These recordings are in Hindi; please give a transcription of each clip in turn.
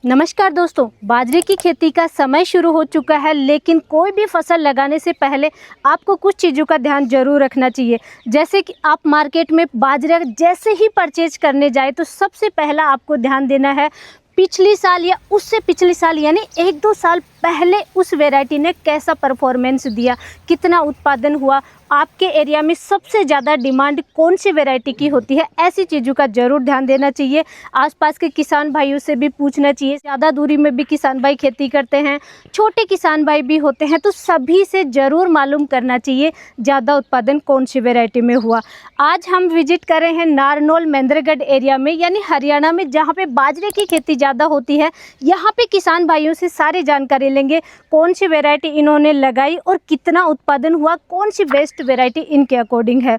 नमस्कार दोस्तों, बाजरे की खेती का समय शुरू हो चुका है, लेकिन कोई भी फसल लगाने से पहले आपको कुछ चीज़ों का ध्यान जरूर रखना चाहिए। जैसे कि आप मार्केट में बाजरा जैसे ही परचेज करने जाए तो सबसे पहला आपको ध्यान देना है पिछली साल या उससे पिछली साल यानी 1-2 साल पहले उस वैरायटी ने कैसा परफॉर्मेंस दिया, कितना उत्पादन हुआ, आपके एरिया में सबसे ज़्यादा डिमांड कौन सी वैरायटी की होती है, ऐसी चीज़ों का ज़रूर ध्यान देना चाहिए। आसपास के किसान भाइयों से भी पूछना चाहिए। ज़्यादा दूरी में भी किसान भाई खेती करते हैं, छोटे किसान भाई भी होते हैं, तो सभी से ज़रूर मालूम करना चाहिए ज़्यादा उत्पादन कौन सी वैरायटी में हुआ। आज हम विजिट कर रहे हैं नारनौल महेंद्रगढ़ एरिया में यानी हरियाणा में, जहाँ पे बाजरे की खेती ज़्यादा होती है। यहाँ पे किसान भाइयों से सारी जानकारी लेंगे, कौन सी वैरायटी इन्होंने लगाई और कितना उत्पादन हुआ, कौन सी बेस्ट वैरायटी इनके अकॉर्डिंग है।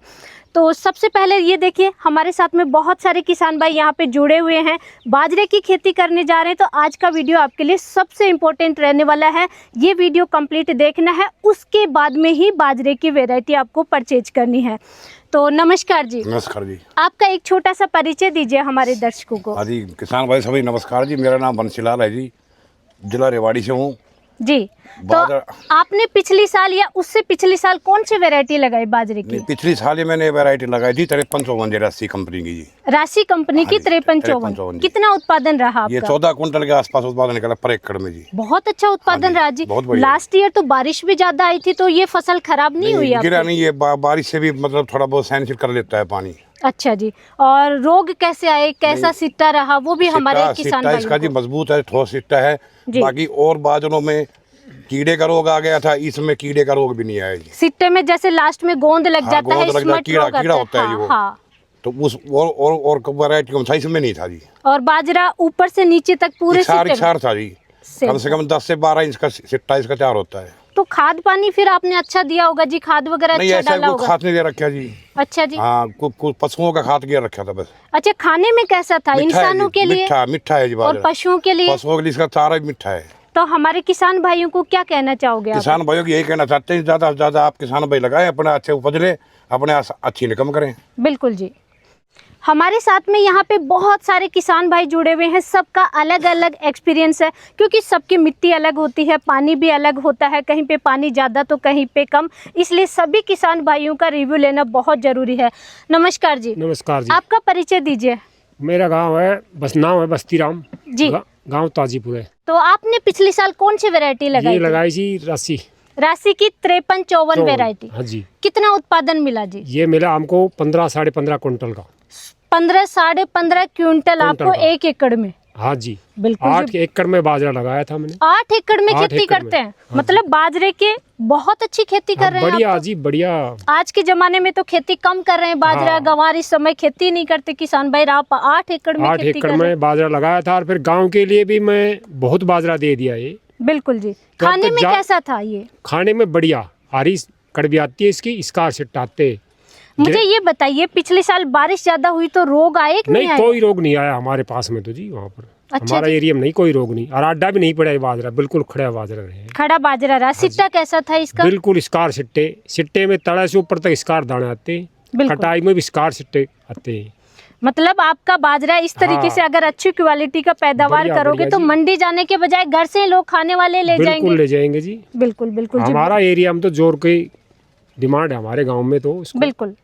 तो सबसे पहले ये देखिए, हमारे साथ में बहुत सारे किसान भाई यहाँ पे जुड़े हुए हैं, बाजरे की खेती करने जा रहे हैं। तो आज का वीडियो आपके लिए सबसे इम्पोर्टेंट रहने वाला है। ये वीडियो कंप्लीट देखना है, उसके बाद में ही बाजरे की वैरायटी आपको परचेज करनी है। तो नमस्कार जी। नमस्कार जी। आपका एक छोटा सा परिचय दीजिए हमारे दर्शकों को। हाँ जी, किसान भाई सभी नमस्कार जी। मेरा नाम बंसीलाल है जी, जिला रेवाड़ी से हूँ जी। तो आपने पिछली साल या उससे पिछली साल कौन सी वैरायटी लगाई बाजरे की? पिछली साल ही मैंने वैरायटी लगाई थी 5354 राशि कंपनी की जी। राशि कंपनी की 5354। कितना उत्पादन रहा आपका? ये 14 कुंटल के आसपास उत्पादन निकला पर एकड़ में जी। बहुत अच्छा उत्पादन रहा जी। लास्ट ईयर तो बारिश भी ज्यादा आई थी, तो ये फसल खराब नहीं हुई? गिरा नहीं, ये बारिश से भी मतलब थोड़ा बहुत सहनशील कर लेता है पानी। अच्छा जी। और रोग कैसे आए, कैसा सिट्टा रहा, वो भी हमारे किसान भाई इसका जी मजबूत है, ठोस सिट्टा है। बाकी और बाजरों में कीड़े का रोग आ गया था, इसमें कीड़े का रोग भी नहीं आया जी। सिट्टे में जैसे लास्ट में गोंद लग जाता है, कीड़ा होता है वो। तो उस और वैरायटी कम था, इसमें नहीं था जी। और बाजरा ऊपर से नीचे तक पूरे सार था जी। कम से कम 10 से 12 इंच का सिट्टा इसका तैयार होता है। तो खाद पानी फिर आपने अच्छा दिया होगा जी, खाद वगैरह अच्छा डाला होगा? खाद नहीं दे रखा जी। अच्छा जी। हाँ, कुछ पशुओं का खाद दिया रखा था बस। अच्छा, खाने में कैसा था? इंसानों के लिए मीठा है जी। और पशुओं के लिए? पशुओं के लिए इसका चारा भी मीठा है। तो हमारे किसान भाइयों को क्या कहना चाहोगे? किसान भाइयों को यही कहना चाहते हैं, ज्यादा से ज्यादा आप किसान भाई लगाए, अपना अच्छे उपज ले, अपने अच्छी इनकम करें। बिल्कुल जी। हमारे साथ में यहाँ पे बहुत सारे किसान भाई जुड़े हुए हैं, सबका अलग अलग एक्सपीरियंस है, क्योंकि सबकी मिट्टी अलग होती है, पानी भी अलग होता है, कहीं पे पानी ज़्यादा तो कहीं पे कम, इसलिए सभी किसान भाइयों का रिव्यू लेना बहुत ज़रूरी है। नमस्कार जी। नमस्कार जी। आपका परिचय दीजिए। मेरा गांव है, बस नाम है बस्तीराम जी। गांव ताजीपुर है। तो आपने पिछली साल कौन सी वैरायटी लगाई? ये लगाई जी राशि की 5354 वैरायटी। हाँ जी। कितना उत्पादन मिला जी? ये मिला हमको 15 साढ़े 15 कुंटल का। 15 साढ़े 15 क्विंटल आपको 1 एकड़ में? हाँ जी। बिल्कुल। 8 एकड़ में बाजरा लगाया था मैंने। 8 एकड़ में खेती करते हैं? हाँ, मतलब बाजरे के बहुत अच्छी खेती कर रहे हैं। बढ़िया जी, बढ़िया। आज के जमाने में तो खेती कम कर रहे हैं, बाजरा गंवार इस समय खेती नहीं करते किसान भाई। आप 8 एकड़ में 8 एकड़ में बाजरा लगाया था, और फिर गाँव के लिए भी मैं बहुत बाजरा दे दिया ये। बिल्कुल जी। खाने में कैसा था ये? खाने में बढ़िया, हरी कड़वी आती है इसकी, इसका सिट्टाते। मुझे ये बताइए, पिछले साल बारिश ज्यादा हुई तो रोग आए कि नहीं आए? कोई रोग नहीं आया हमारे पास में तो जी, वहाँ पर। अच्छा, हमारा एरिया में नहीं कोई रोग नहीं, और आड्डा भी नहीं पड़ा है बाजरा, बिल्कुल खड़ा बाजरा रहे। खड़ा बाजरा रहा। सिट्टा कैसा था इसका? बिल्कुल स्कार सिट्टे में तड़ा से ऊपर तक स्कार दाने आते हैं, कटाई में भी स्कार सिट्टे आते हैं। मतलब आपका बाजरा इस तरीके से अगर अच्छी क्वालिटी का पैदावार करोगे तो मंडी जाने के बजाय घर से लोग खाने वाले ले जाएंगे। बिल्कुल ले जाएंगे जी। बिल्कुल बिल्कुल। हमारा एरिया में तो जोर की डिमांड है हमारे गाँव में तो। बिल्कुल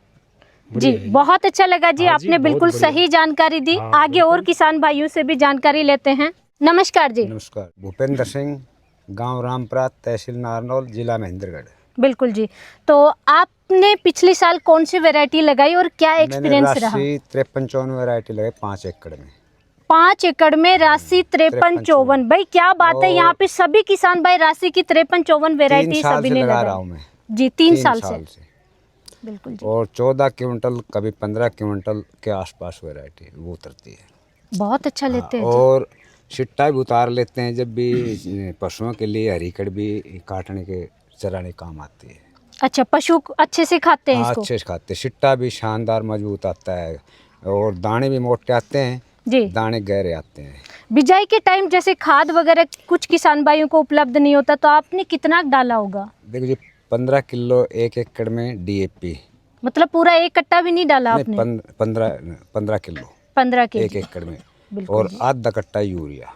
जी, बहुत अच्छा लगा जी। आपने बिल्कुल सही जानकारी दी। आगे और किसान भाइयों से भी जानकारी लेते हैं। नमस्कार जी। नमस्कार। भूपेंद्र सिंह, गांव रामपुरा, तहसील नारनौल, जिला महेंद्रगढ़। बिल्कुल जी। तो आपने पिछली साल कौन सी वैरायटी लगाई और क्या एक्सपीरियंस रहा? 5354 वैरायटी लगाई 5 एकड़ में। 5 एकड़ में राशि 5354। भाई क्या बात है, यहाँ पे सभी किसान भाई राशि की 5354 वैरायटी सभी ने लगाई जी। 3 साल से। बिल्कुल जी। और 14 क्विंटल, कभी 15 क्विंटल के आसपास वैरायटी वो उतरती है। बहुत अच्छा लेते हैं जी। और सिट्टा भी उतार लेते हैं, जब भी पशुओं के लिए हरी कड़वी काटने के चराने काम आती है। अच्छा, पशु अच्छे से खाते हैं इसको? अच्छे से खाते हैं। सिट्टा भी शानदार मजबूत आता है, और दाने भी मोटे आते हैं जी, दाने गहरे आते हैं। बिजाई के टाइम जैसे खाद वगैरह कुछ किसान भाइयों को उपलब्ध नहीं होता, तो आपने कितना डाला होगा? देखो जी, 15 किलो 1 एकड़ में DAP। मतलब पूरा 1 कट्टा भी नहीं डाला आपने? 15 किलो 15 के 1 एकड़ में, और आधा कट्टा यूरिया।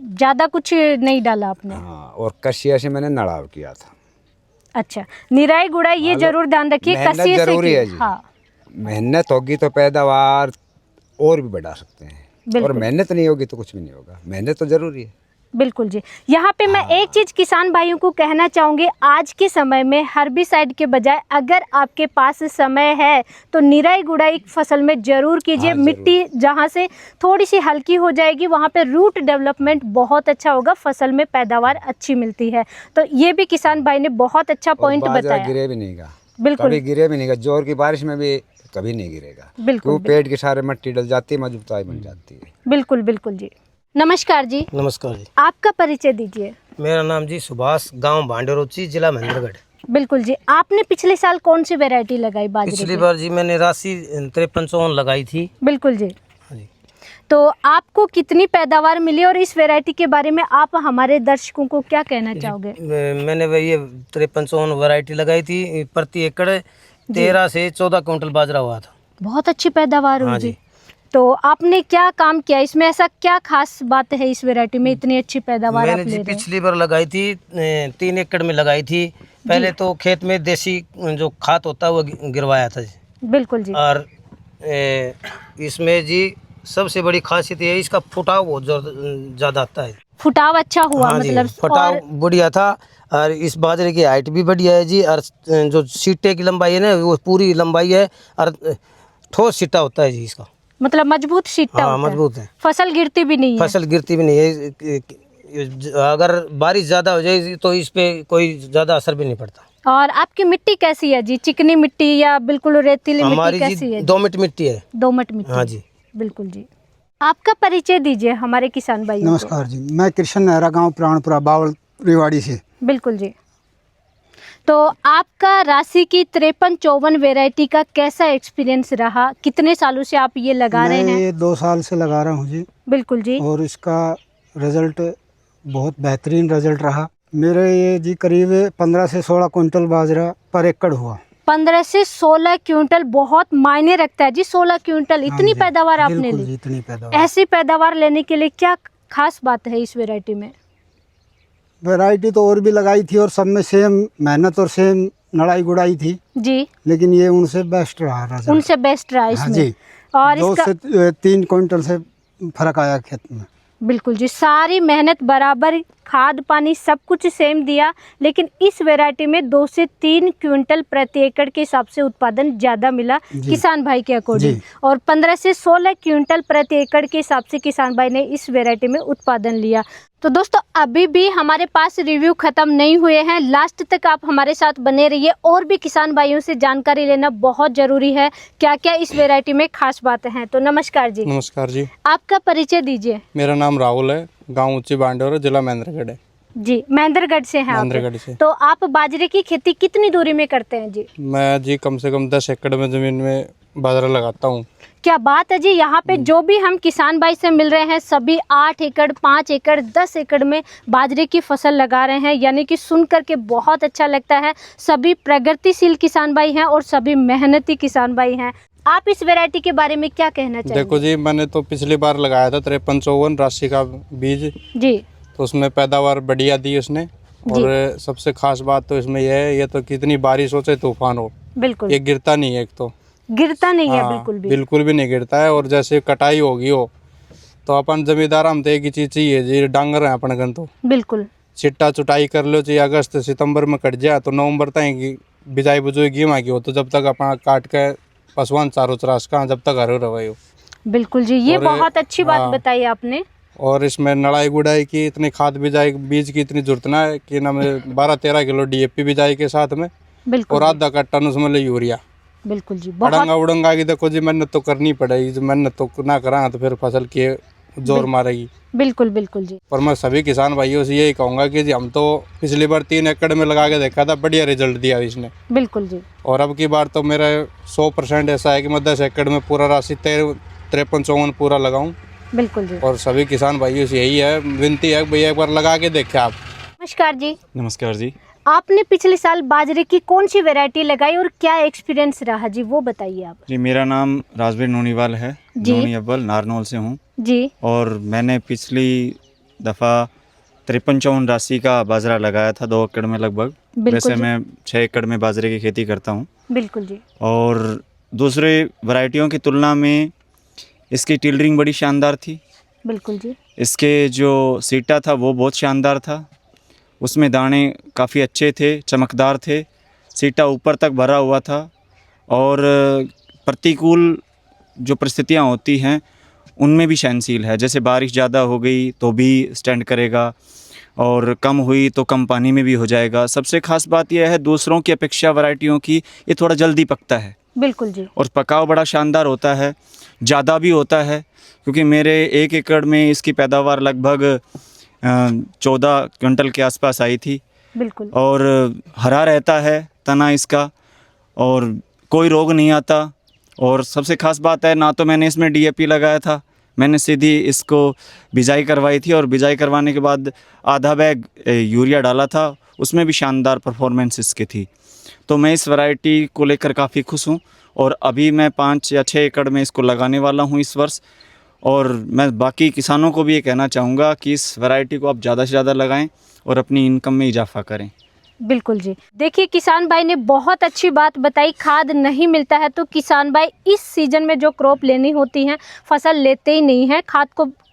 ज़्यादा कुछ नहीं डाला आपने? हाँ, और कसिया से मैंने नड़ाव किया था। अच्छा, निराई गुड़ाई ये जरूर ध्यान रखिए, मेहनत कसिए से जरूरी की- है जी। हाँ मेहनत होगी तो पैदावार और भी बढ़ा सकते हैं, और बिल्कुल। मेहनत नहीं होगी तो कुछ भी नहीं होगा। मेहनत तो जरूरी है। बिल्कुल जी। यहाँ पे मैं एक चीज़ किसान भाइयों को कहना चाहूँगी, आज के समय में हर्बिसाइड के बजाय अगर आपके पास समय है तो निराई गुड़ाई फसल में ज़रूर कीजिए। हाँ, जरूर। मिट्टी जहाँ से थोड़ी सी हल्की हो जाएगी वहाँ पे रूट डेवलपमेंट बहुत अच्छा होगा, फसल में पैदावार अच्छी मिलती है। तो ये भी किसान भाई ने बहुत अच्छा और पॉइंट बाजरा बताया। गिरे भी नहीं गा, बिल्कुल कभी गिरे भी नहीं गा, जोर की बारिश में भी कभी नहीं गिरेगा। बिल्कुल वो पेड़ के सारे मट्टी डल जाती है, मजबूताई बन जाती है। बिल्कुल बिल्कुल जी। नमस्कार जी, नमस्कार जी, आपका परिचय दीजिए। मेरा नाम जी सुभाष, गांव भांडेरोची, जिला महेंद्रगढ़। बिल्कुल जी। आपने पिछले साल कौन सी वैरायटी लगाई बाजरे पिछली की? बार जी मैंने राशि 5354 लगाई थी। बिल्कुल जी। हाँ जी। तो आपको कितनी पैदावार मिली और इस वैरायटी के बारे में आप हमारे दर्शकों को क्या कहना चाहोगे? मैंने वही ये 5354 वैरायटी लगाई थी। प्रति एकड़ 13 से 14 क्विंटल बाजरा हुआ था। बहुत अच्छी पैदावार हुई हाँ जी। जी। तो आपने क्या काम किया इसमें, ऐसा क्या खास बात है इस वैरायटी में इतनी अच्छी पैदावार आप मैंने ले जी रहे हैं? पिछली बार लगाई थी 3 एकड़ में लगाई थी। पहले तो खेत में देसी जो खाद होता है वो गिरवाया था जी। बिल्कुल जी। और इसमें जी सबसे बड़ी खासियत ये है, इसका फुटाव बहुत ज़्यादा आता है। फुटाव अच्छा हुआ हाँ जी, मतलब? फटाव और बढ़िया था। और इस बाजरे की हाइट भी बढ़िया है जी। और जो सीटे की लंबाई है ना वो पूरी लंबाई है, और ठोस सीटा होता है जी इसका। मतलब मजबूत सीटा हाँ, होता है। मजबूत है। फसल गिरती भी नहीं है। फसल गिरती भी नहीं है। अगर बारिश ज़्यादा हो जाएगी तो इस पे कोई ज़्यादा असर भी नहीं पड़ता। और आपकी मिट्टी कैसी है जी? चिकनी मिट्टी या बिल्कुल रेतीली मिट्टी हमारी कैसी जी है? दोमट मिट्टी है। दोमट मिट्टी। हाँ जी। बिल्कुल जी। आपका परिचय दीजिए हमारे किसान भाइयों को। नमस्कार जी, मैं कृष्ण नेहरा, गांव प्राणपुरा, बावल रेवाड़ी से। बिल्कुल जी। तो आपका राशि की 5354 वैरायटी का कैसा एक्सपीरियंस रहा? कितने सालों से आप ये लगा रहे मैं हैं? ये 2 साल से लगा रहा हूँ जी, बिल्कुल जी। और इसका रिजल्ट बहुत बेहतरीन रिजल्ट रहा। मेरे ये जी करीब 15 से 16 कुंटल बाजरा पर एकड़ हुआ। 15 से 16 क्विंटल बहुत मायने रखता है जी। 16 क्विंटल हाँ इतनी जी, पैदावार आपने बिल्कुल ली। जी, इतनी पैदावार। ऐसी पैदावार लेने के लिए क्या खास बात है इस वैरायटी में? वैरायटी तो और भी लगाई थी और सब में सेम मेहनत और सेम लड़ाई गुड़ाई थी, जी। लेकिन ये उनसे बेस्ट रहा रिजल्ट। उनसे बेस्ट रहा हाँ इसमें। जी, और 2 इसका से 3 कुंटल से फर्क आया खेत में। बिल्कुल जी, सारी मेहनत बराबर, खाद पानी सब कुछ सेम दिया, लेकिन इस वैरायटी में 2 से 3 क्विंटल प्रति एकड़ के हिसाब से उत्पादन ज़्यादा मिला जी। किसान भाई के अकॉर्डिंग। जी। और 15 से 16 क्विंटल प्रति एकड़ के हिसाब से किसान भाई ने इस वैरायटी में उत्पादन लिया। तो दोस्तों अभी भी हमारे पास रिव्यू ख़त्म नहीं हुए हैं, लास्ट तक आप हमारे साथ बने रहिए। और भी किसान भाइयों से जानकारी लेना बहुत ज़रूरी है, क्या क्या इस वैरायटी में खास बातें हैं। तो नमस्कार जी, नमस्कार जी, आपका परिचय दीजिए। मेरा नाम राहुल है, गांव ऊंची बांडोर, जिला महेंद्रगढ़ है। जी, महेंद्रगढ़ से हैं आप? महेंद्रगढ़ से। तो आप बाजरे की खेती कितनी दूरी में करते हैं जी? मैं जी कम से कम 10 एकड़ में ज़मीन में बाजरा लगाता हूँ। क्या बात है जी। यहाँ पे जो भी हम किसान भाई से मिल रहे हैं सभी 8 एकड़, 5 एकड़, 10 एकड़ में बाजरे की फसल लगा रहे हैं, यानी कि सुन करके बहुत अच्छा लगता है। सभी प्रगतिशील किसान भाई हैं और सभी मेहनती किसान भाई हैं। आप इस वैरायटी के बारे में क्या कहना चाहेंगे? देखो जी, मैंने तो पिछली बार लगाया था 5354 राशि का बीज, जी। तो उसमें पैदावार बढ़िया दी उसने। और सबसे खास बात तो इसमें यह है, ये तो कितनी बारिश हो चाहे तूफान हो, बिल्कुल ये गिरता नहीं है। एक तो गिरता नहीं है, हाँ, बिल्कुल भी नहीं गिरता है। और जैसे कटाई होगी हो तो अपन जमींदार हम तो एक ही चीज़ चाहिए जी, डांगर है अपन गन तो बिल्कुल छिट्टा चुटाई कर लो चाहिए। अगस्त सितंबर में कट जाए तो नवंबर तक बिजाई बुजुई गेम की हो, तो जब तक अपन काट के पशुआन चारों चरास का जब तक हरो रहे हो। बिल्कुल जी, ये और बहुत अच्छी बात हाँ। बताई आपने। और इसमें नड़ाई गुड़ाई की इतनी खाद बिजाई बीज की इतनी जरूरत ना है कि ना में 12-13 किलो DAP बिजाई के साथ में, बिल्कुल और आधा का टन उसमें ले यूरिया। बिल्कुल जी, बहुत अड़ंगा उड़ंगा की देखो जी, मेहनत तो करनी पड़ेगी। जो मेहनत तो ना करा तो फिर फसल की जोर मारेगी। बिल्कुल बिल्कुल जी। पर मैं सभी किसान भाइयों से यही कहूँगा कि जी हम तो पिछली बार 3 एकड़ में लगा के देखा था, बढ़िया रिजल्ट दिया इसने। बिल्कुल जी। और अब की बार तो मेरा 100% ऐसा है कि मैं 10 एकड़ में पूरा राशि 5354 पूरा लगाऊं। बिल्कुल जी। और सभी किसान भाइयों से यही है, विनती है भैया एक बार लगा के देखें आप। नमस्कार जी, नमस्कार जी, आपने पिछले साल बाजरे की कौन सी वैरायटी लगाई और क्या एक्सपीरियंस रहा जी, वो बताइए आप। जी मेरा नाम राजवीर नोनीवाल है, जी। नोनी अव्वल नारनौल से हूँ। जी। और मैंने पिछली दफ़ा 53-54 राशि का बाजरा लगाया था 2 एकड़ में लगभग। बिल्कुल वैसे जी। मैं 6 एकड़ में बाजरे की खेती करता हूँ बिल्कुल जी। और दूसरे वैरायटियों की तुलना में इसकी टिलरिंग बड़ी शानदार थी। बिल्कुल जी। इसके जो सीटा था वो बहुत शानदार था, उसमें दाने काफ़ी अच्छे थे, चमकदार थे, सीटा ऊपर तक भरा हुआ था और प्रतिकूल जो परिस्थितियाँ होती हैं उनमें भी सहनशील है। जैसे बारिश ज़्यादा हो गई तो भी स्टैंड करेगा और कम हुई तो कम पानी में भी हो जाएगा। सबसे ख़ास बात यह है दूसरों की अपेक्षा वैरायटियों की ये थोड़ा जल्दी पकता है बिल्कुल जी। और पकाव बड़ा शानदार होता है, ज़्यादा भी होता है, क्योंकि मेरे 1 एकड़ में इसकी पैदावार लगभग 14 क्विंटल के आसपास आई थी। बिल्कुल। और हरा रहता है तना इसका और कोई रोग नहीं आता। और सबसे ख़ास बात है ना तो मैंने इसमें DAP लगाया था, मैंने सीधी इसको बिजाई करवाई थी और बिजाई करवाने के बाद आधा बैग यूरिया डाला था, उसमें भी शानदार परफॉर्मेंस इसकी थी। तो मैं इस वैरायटी को लेकर काफ़ी खुश हूँ और अभी मैं 5 या 6 एकड़ में इसको लगाने वाला हूँ इस वर्ष। और मैं बाकी किसानों को भी ये कहना चाहूँगा कि इस वैरायटी को आप ज़्यादा से ज़्यादा लगाएं और अपनी इनकम में इजाफा करें। बिल्कुल जी। देखिए किसान भाई ने बहुत अच्छी बात बताई, खाद नहीं मिलता है तो किसान भाई इस सीज़न में जो क्रॉप लेनी होती है फसल लेते ही नहीं है,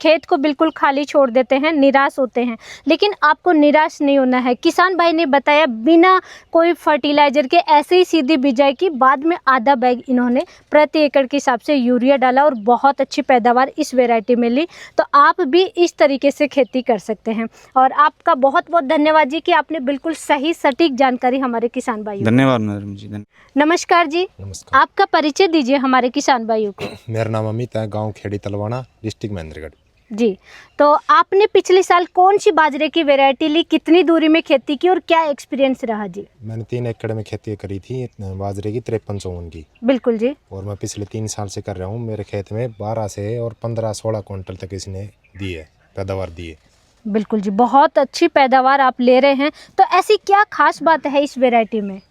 खेत को बिल्कुल खाली छोड़ देते हैं, निराश होते हैं। लेकिन आपको निराश नहीं होना है। किसान भाई ने बताया बिना कोई फर्टिलाइज़र के ऐसे ही सीधी बिजाई की, बाद में आधा बैग इन्होंने प्रति एकड़ के हिसाब से यूरिया डाला और बहुत अच्छी पैदावार इस वैरायटी में ली। तो आप भी इस तरीके से खेती कर सकते हैं। और आपका बहुत बहुत धन्यवाद जी कि आपने बिल्कुल सही सटीक जानकारी हमारे किसान भाइयों को। धन्यवाद मैडम जी। नमस्कार जी। नमस्कार। आपका परिचय दीजिए हमारे किसान भाइयों को। मेरा नाम अमित है, गांव खेड़ी तलवाना, डिस्ट्रिक्ट महेंद्रगढ़ जी। तो आपने पिछले साल कौन सी बाजरे की वैरायटी ली, कितनी दूरी में खेती की और क्या एक्सपीरियंस रहा जी? मैंने 3 एकड़ में खेती करी थी बाजरे की 53-54 की। बिल्कुल जी। और मैं पिछले 3 साल से कर रहा हूँ। मेरे खेत में 12 से और 15-16 क्विंटल तक इसने दी है, पैदावार दी है। बिल्कुल जी, बहुत अच्छी पैदावार आप ले रहे हैं। तो ऐसी क्या खास बात है इस वैरायटी में?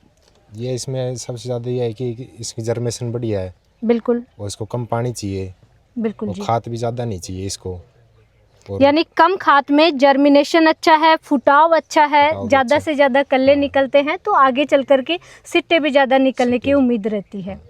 ये इसमें सबसे ज़्यादा ये है कि इसकी जर्मेशन बढ़िया है। बिल्कुल। और इसको कम पानी चाहिए। बिल्कुल और जी। खाद भी ज़्यादा नहीं चाहिए इसको। यानी कम खाद में जर्मिनेशन अच्छा है, फुटाव अच्छा है, ज़्यादा से ज़्यादा कल्ले निकलते हैं तो आगे चल कर के सिट्टे भी ज़्यादा निकलने की उम्मीद रहती है।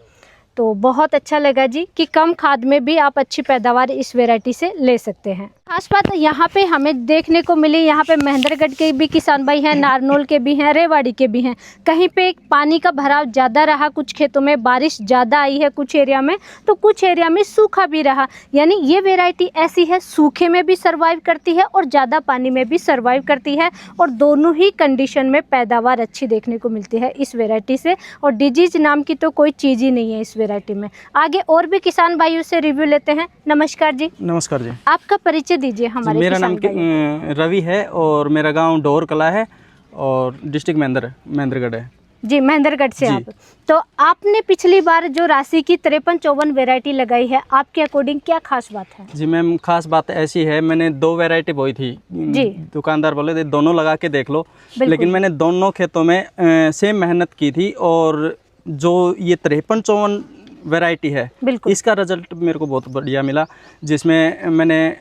तो बहुत अच्छा लगा जी कि कम खाद में भी आप अच्छी पैदावार इस वैरायटी से ले सकते हैं। खास बात यहाँ पे हमें देखने को मिली, यहाँ पे महेंद्रगढ़ के भी किसान भाई हैं, नारनौल के भी हैं, रेवाड़ी के भी हैं। कहीं पे पानी का भराव ज़्यादा रहा, कुछ खेतों में बारिश ज़्यादा आई है कुछ एरिया में, तो कुछ एरिया में सूखा भी रहा। यानी ये वैरायटी ऐसी है, सूखे में भी सर्वाइव करती है और ज़्यादा पानी में भी सर्वाइव करती है और दोनों ही कंडीशन में पैदावार अच्छी देखने को मिलती है इस वैरायटी से। और डिजीज नाम की तो कोई चीज़ ही नहीं है इस वैरायटी में। आगे और भी किसान भाइयों से रिव्यू लेते हैं। नमस्कार जी। नमस्कार जी। आपका परिचय दीजिए हमारे मेरा किसान नाम रवि है और मेरा गांव डोर कला है और डिस्ट्रिक्ट महेंद्रगढ़ है जी। महेंद्रगढ़ से आप। तो आपने पिछली बार जो राशि की 53-54 वैरायटी लगाई है, आपके अकॉर्डिंग क्या खास बात है? जी मैम, खास बात ऐसी है, मैंने 2 वैरायटी बोई थी जी। दुकानदार बोले थे दोनों लगा के देख लो, लेकिन मैंने दोनों खेतों में सेम मेहनत की थी और जो ये 53-54 वैरायटी है इसका रिजल्ट मेरे को बहुत बढ़िया मिला। जिसमें मैंने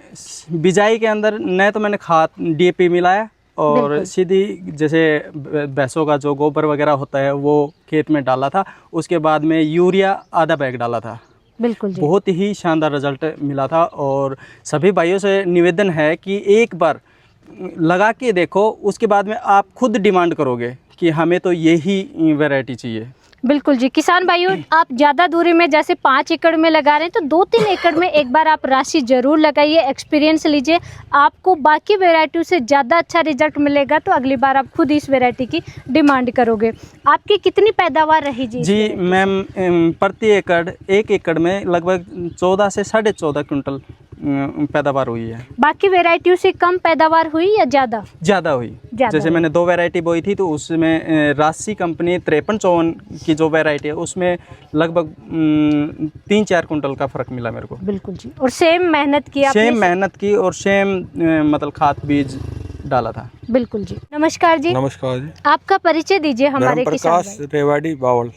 बिजाई के अंदर न तो मैंने खाद DAP मिलाया और सीधी जैसे भैंसों का जो गोबर वगैरह होता है वो खेत में डाला था, उसके बाद में यूरिया आधा बैग डाला था। बिल्कुल जी। बहुत ही शानदार रिजल्ट मिला था और सभी भाइयों से निवेदन है कि एक बार लगा के देखो, उसके बाद में आप खुद डिमांड करोगे कि हमें तो यही वैरायटी चाहिए। बिल्कुल जी। किसान भाइयों, आप ज़्यादा दूरी में जैसे 5 एकड़ में लगा रहे हैं तो 2-3 एकड़ में एक बार आप राशि ज़रूर लगाइए, एक्सपीरियंस लीजिए, आपको बाकी वैरायटियों से ज़्यादा अच्छा रिजल्ट मिलेगा। तो अगली बार आप खुद इस वैरायटी की डिमांड करोगे। आपकी कितनी पैदावार रही जी? जी मैम, प्रति एकड़ 1 एकड़ में लगभग 14 से 14.5 क्विंटल पैदावार हुई है। बाकी वैरायटियों से कम पैदावार हुई या ज़्यादा? ज़्यादा हुई। जैसे मैंने 2 वैरायटी बोई थी तो उसमें राशि कंपनी 53-54 की जो वैरायटी है उसमें लगभग 3-4 कुंटल का फ़र्क मिला मेरे को। बिल्कुल जी। और सेम मेहनत की आपने? सेम मेहनत की और सेम मतलब खाद बीज डाला था। बिल्कुल जी। नमस्कार जी। नमस्कार जी। आपका परिचय दीजिए हमारे किसान भाई। रेवाड़ी बावल।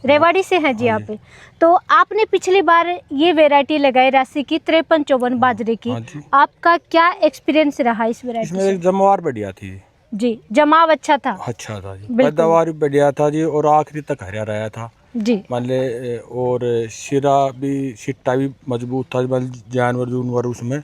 रेवाड़ी से हैं जी आप। तो आपने पिछली बार ये वैरायटी लगाई राशि की 5354 बाजरे की, आपका क्या एक्सपीरियंस रहा इस वैरायटी इसमें? एक जमावार बढ़िया थी जी, जमाव अच्छा था। अच्छा था जी, पैदावार भी बढ़िया था जी, और आखिरी तक हरा रहा था जी। मान ले, और शिट्टा भी मजबूत था, जानवर उसमें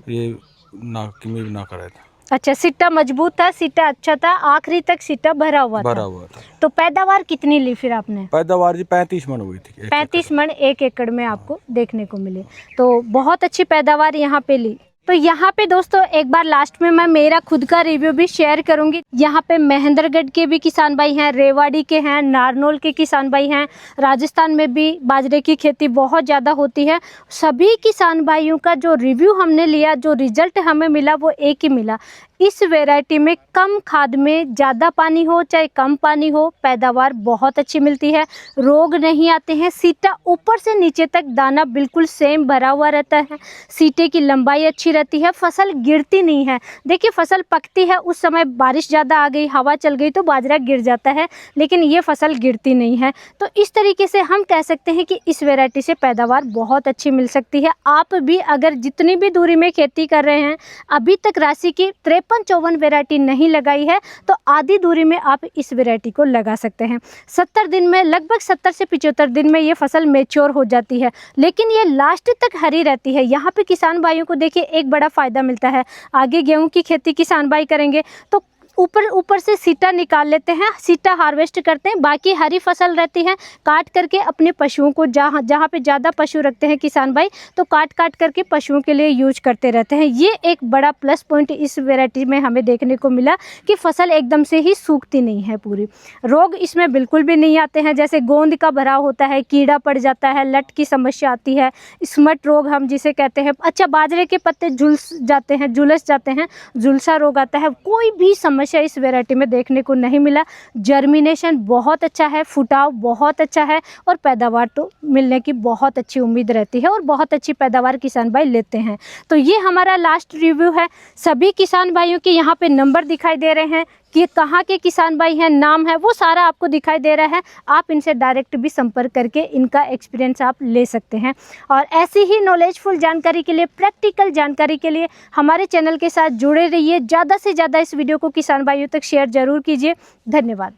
ये ना किमी भी ना करे था। अच्छा, सिट्टा मजबूत था, सिट्टा अच्छा था, आखिरी तक सिट्टा भरा हुआ था। तो पैदावार कितनी ली फिर आपने? पैदावार जी 35 मन हुई थी। 35 मन 1 एकड़ में आपको देखने को मिले, तो बहुत अच्छी पैदावार यहाँ पे ली। तो यहाँ पे दोस्तों एक बार लास्ट में मैं मेरा खुद का रिव्यू भी शेयर करूंगी। यहाँ पे महेंद्रगढ़ के भी किसान भाई हैं, रेवाड़ी के हैं, नारनौल के किसान भाई हैं, राजस्थान में भी बाजरे की खेती बहुत ज़्यादा होती है। सभी किसान भाइयों का जो रिव्यू हमने लिया, जो रिजल्ट हमें मिला वो एक ही मिला। इस वैरायटी में कम खाद में ज़्यादा पानी हो चाहे कम पानी हो, पैदावार बहुत अच्छी मिलती है, रोग नहीं आते हैं, सीटा ऊपर से नीचे तक दाना बिल्कुल सेम भरा हुआ रहता है, सीटे की लंबाई अच्छी रहती है, फसल गिरती नहीं है। देखिए फसल पकती है उस समय बारिश ज़्यादा आ गई, हवा चल गई तो बाजरा गिर जाता है, लेकिन ये फसल गिरती नहीं है। तो इस तरीके से हम कह सकते हैं कि इस वैरायटी से पैदावार बहुत अच्छी मिल सकती है। आप भी अगर जितनी भी दूरी में खेती कर रहे हैं, अभी तक राशि की 5354 वैरायटी नहीं लगाई है, तो आधी दूरी में आप इस वैरायटी को लगा सकते हैं। 70 दिन में, लगभग 70 से 75 दिन में ये फसल मैच्योर हो जाती है, लेकिन ये लास्ट तक हरी रहती है। यहाँ पे किसान भाइयों को देखिए एक बड़ा फ़ायदा मिलता है। आगे गेहूं की खेती किसान भाई करेंगे तो ऊपर से सीटा निकाल लेते हैं, सीटा हार्वेस्ट करते हैं, बाकी हरी फसल रहती है, काट करके अपने पशुओं को, जहाँ पे ज़्यादा पशु रखते हैं किसान भाई, तो काट करके पशुओं के लिए यूज करते रहते हैं। ये एक बड़ा प्लस पॉइंट इस वैरायटी में हमें देखने को मिला कि फसल एकदम से ही सूखती नहीं है पूरी, रोग इसमें बिल्कुल भी नहीं आते हैं। जैसे गोंद का भराव होता है, कीड़ा पड़ जाता है, लट की समस्या आती है, स्मट रोग हम जिसे कहते हैं। अच्छा, बाजरे के पत्ते झुलस जाते हैं, झुलसा रोग आता है, कोई भी समस्या इस वैरायटी में देखने को नहीं मिला। जर्मिनेशन बहुत अच्छा है, फुटाव बहुत अच्छा है, और पैदावार तो मिलने की बहुत अच्छी उम्मीद रहती है, और बहुत अच्छी पैदावार किसान भाई लेते हैं। तो ये हमारा लास्ट रिव्यू है। सभी किसान भाइयों के यहाँ पे नंबर दिखाई दे रहे हैं कि कहाँ के किसान भाई हैं, नाम है, वो सारा आपको दिखाई दे रहा है। आप इनसे डायरेक्ट भी संपर्क करके इनका एक्सपीरियंस आप ले सकते हैं। और ऐसी ही नॉलेजफुल जानकारी के लिए, प्रैक्टिकल जानकारी के लिए हमारे चैनल के साथ जुड़े रहिए। ज़्यादा से ज़्यादा इस वीडियो को किसान भाइयों तक शेयर ज़रूर कीजिए। धन्यवाद।